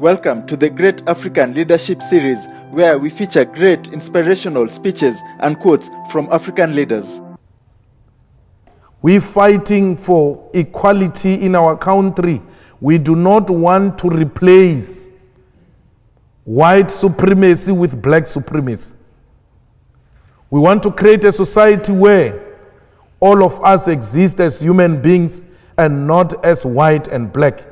Welcome to the Great African Leadership Series, where we feature great inspirational speeches and quotes from African leaders. We're fighting for equality in our country. We do not want to replace white supremacy with black supremacy. We want to create a society where all of us exist as human beings and not as white and black.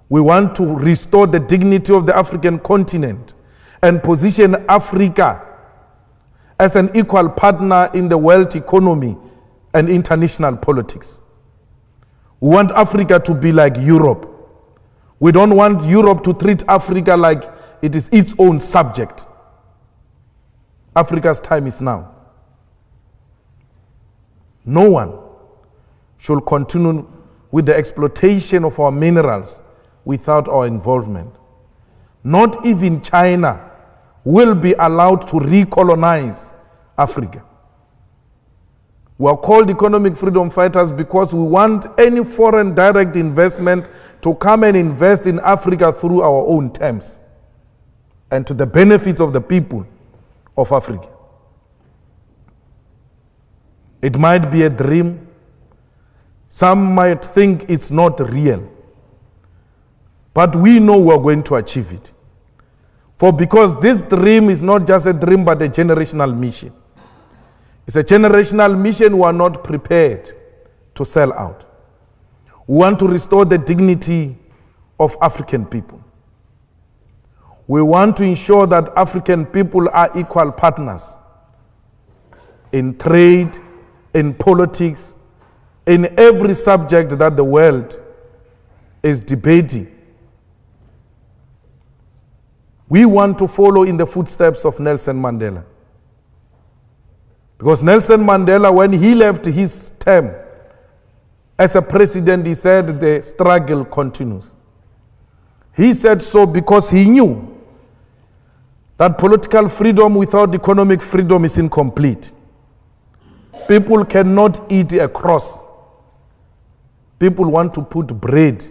We want to restore the dignity of the African continent and position Africa as an equal partner in the world economy and international politics. We want Africa to be like Europe. We don't want Europe to treat Africa like it is its own subject. Africa's time is now. No one should continue with the exploitation of our minerals without our involvement. Not even China will be allowed to recolonize Africa. We are called economic freedom fighters because we want any foreign direct investment to come and invest in Africa through our own terms and to the benefits of the people of Africa. It might be a dream. Some might think it's not real. But we know we are going to achieve it. For because this dream is not just a dream but a generational mission. It's a generational mission we are not prepared to sell out. We want to restore the dignity of African people. We want to ensure that African people are equal partners in trade, in politics, in every subject that the world is debating. We want to follow in the footsteps of Nelson Mandela. Because Nelson Mandela, when he left his term as a president, he said the struggle continues. He said so because he knew that political freedom without economic freedom is incomplete. People cannot eat a cross. People want to put bread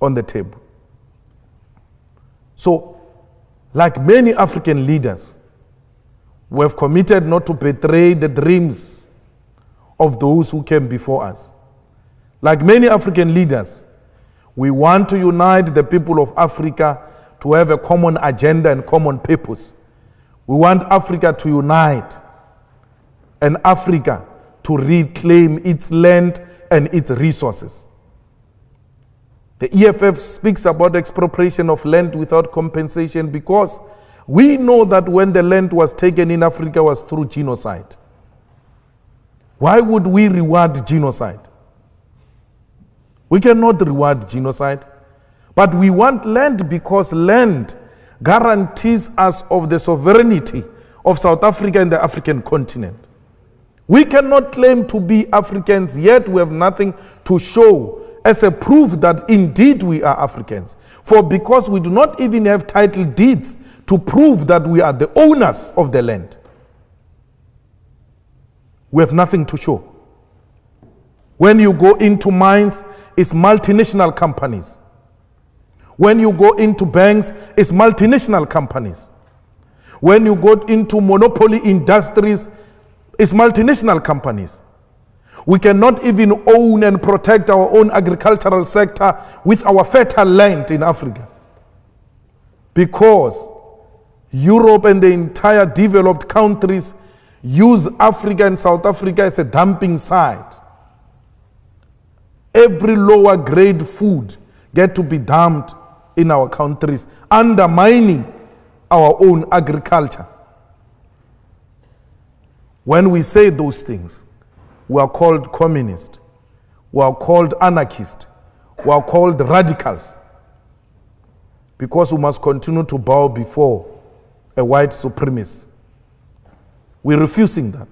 on the table. So, like many African leaders, we have committed not to betray the dreams of those who came before us. Like many African leaders, we want to unite the people of Africa to have a common agenda and common purpose. We want Africa to unite and Africa to reclaim its land and its resources. The EFF speaks about expropriation of land without compensation because we know that when the land was taken in Africa was through genocide. Why would we reward genocide? We cannot reward genocide. But we want land because land guarantees us of the sovereignty of South Africa and the African continent. We cannot claim to be Africans, yet we have nothing to show as a proof that indeed we are Africans. For because we do not even have title deeds to prove that we are the owners of the land, we have nothing to show. When you go into mines, it's multinational companies. When you go into banks, it's multinational companies. When you go into monopoly industries, it's multinational companies. We cannot even own and protect our own agricultural sector with our fertile land in Africa. Because Europe and the entire developed countries use Africa and South Africa as a dumping site. Every lower grade food get to be dumped in our countries, undermining our own agriculture. When we say those things, we are called communist, we are called anarchist, we are called radicals, because we must continue to bow before a white supremacist. We're refusing that.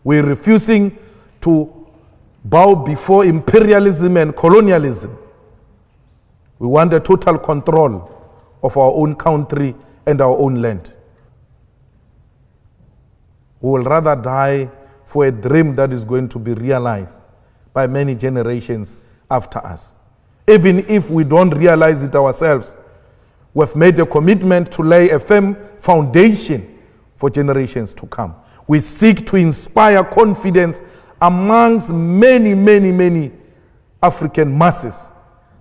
We're refusing to bow before imperialism and colonialism. We want a total control of our own country and our own land. We will rather die for a dream that is going to be realized by many generations after us. even if we don't realize it ourselves. We've made a commitment to lay a firm foundation for generations to come. We seek to inspire confidence amongst many, many, many African masses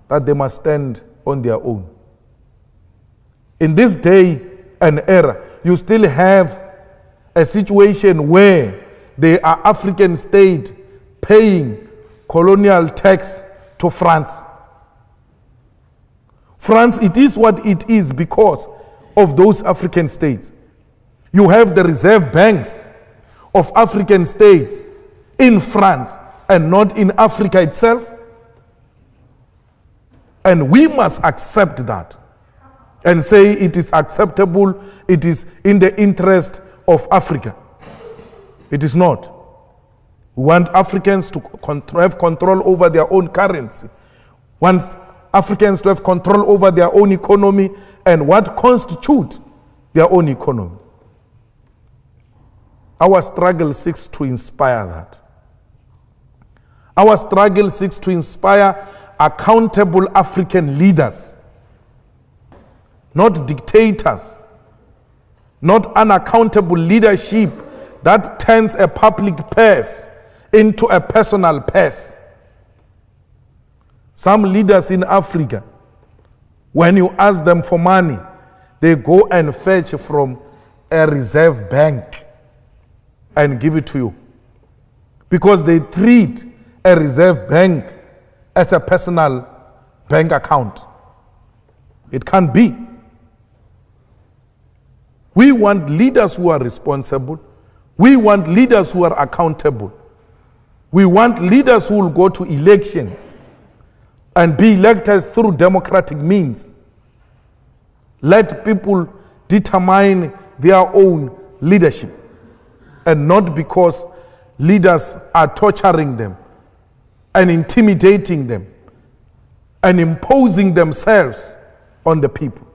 that they must stand on their own. In this day and era, you still have a situation where there are African states paying colonial tax to France. France, it is what it is because of those African states. You have the reserve banks of African states in France and not in Africa itself. And we must accept that and say it is acceptable, it is in the interest of Africa. It is not. We want Africans to have control over their own currency. Want Africans to have control over their own economy and what constitutes their own economy. Our struggle seeks to inspire that. Our struggle seeks to inspire accountable African leaders, not dictators, not unaccountable leadership that turns a public purse into a personal purse. Some leaders in Africa, when you ask them for money, they go and fetch from a reserve bank and give it to you. Because they treat a reserve bank as a personal bank account. It can't be. We want leaders who are responsible. We want leaders who are accountable. We want leaders who will go to elections and be elected through democratic means. Let people determine their own leadership, and not because leaders are torturing them and intimidating them and imposing themselves on the people.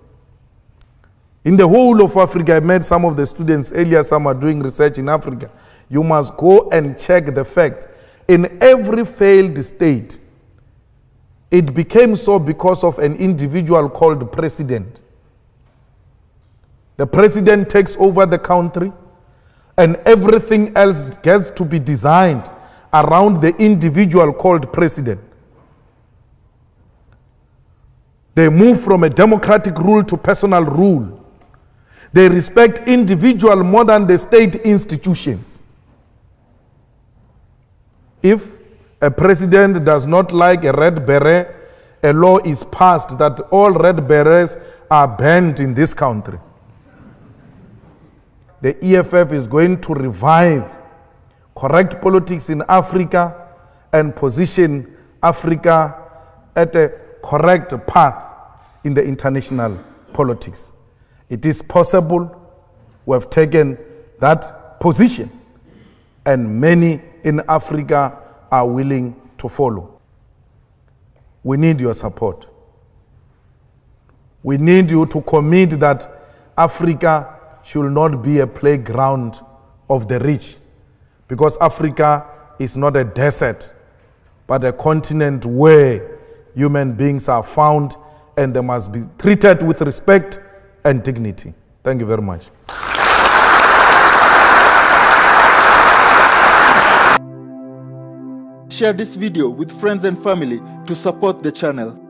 In the whole of Africa, I met some of the students earlier, some are doing research in Africa. You must go and check the facts. In every failed state, it became so because of an individual called president. The president takes over the country and everything else gets to be designed around the individual called president. They move from a democratic rule to personal rule. They respect individual more than the state institutions. If a president does not like a red beret, a law is passed that all red berets are banned in this country. The EFF is going to revive correct politics in Africa and position Africa at a correct path in the international politics. It is possible. We have taken that position, and many in Africa are willing to follow. We need your support. We need you to commit that Africa should not be a playground of the rich, because Africa is not a desert, but a continent where human beings are found and they must be treated with respect and dignity. Thank you very much. Share this video with friends and family to support the channel.